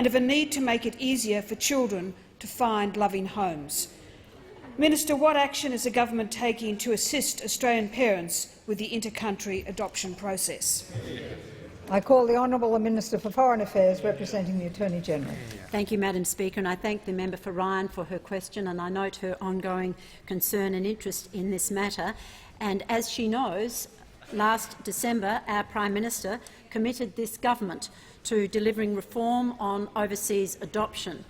and of a need to make it easier for children to find loving homes. Minister, what action is the government taking to assist Australian parents with the inter-country adoption process? I call the Honourable Minister for Foreign Affairs, representing the Attorney-General. Thank you, Madam Speaker, and I thank the member for Ryan for her question, and I note her ongoing concern and interest in this matter. And as she knows, last December our Prime Minister committed this government to delivering reform on overseas adoption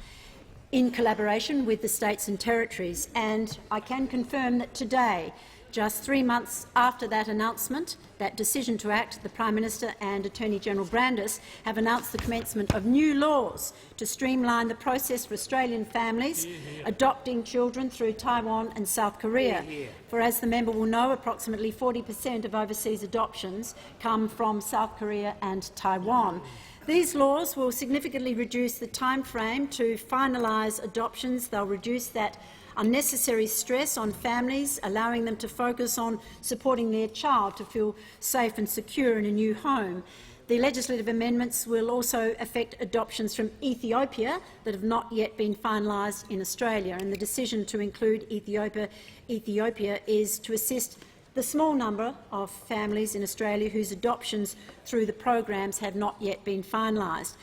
in collaboration with the states and territories. And I can confirm that today, just 3 months after that announcement, that decision to act, the Prime Minister and Attorney-General Brandis have announced the commencement of new laws to streamline the process for Australian families adopting children through Taiwan and South Korea. For, as the member will know, approximately 40% of overseas adoptions come from South Korea and Taiwan. These laws will significantly reduce the time frame to finalise adoptions. They'll reduce that unnecessary stress on families, allowing them to focus on supporting their child to feel safe and secure in a new home. The legislative amendments will also affect adoptions from Ethiopia that have not yet been finalised in Australia, and the decision to include Ethiopia is to assist the small number of families in Australia whose adoptions through the programs have not yet been finalised.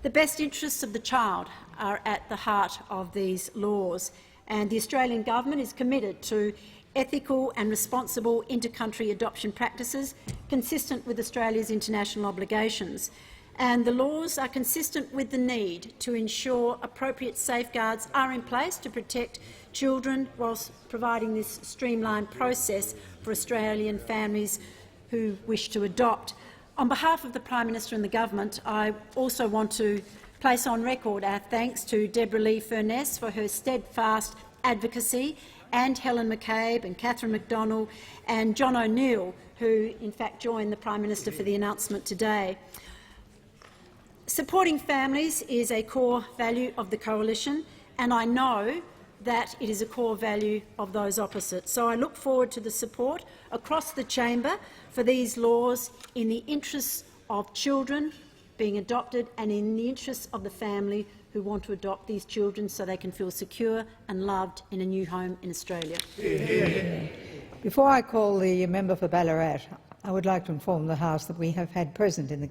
The best interests of the child are at the heart of these laws, and the Australian government is committed to ethical and responsible inter-country adoption practices consistent with Australia's international obligations. And the laws are consistent with the need to ensure appropriate safeguards are in place to protect children whilst providing this streamlined process for Australian families who wish to adopt. On behalf of the Prime Minister and the government, I also want to place on record our thanks to Deborah Lee Furness for her steadfast advocacy, and Helen McCabe and Catherine McDonald and John O'Neill, who in fact joined the Prime Minister for the announcement today. Supporting families is a core value of the Coalition, and I know that it is a core value of those opposite. So I look forward to the support across the chamber for these laws in the interests of children being adopted and in the interests of the family who want to adopt these children so they can feel secure and loved in a new home in Australia. Before I call the member for Ballarat, I would like to inform the House that we have had present in the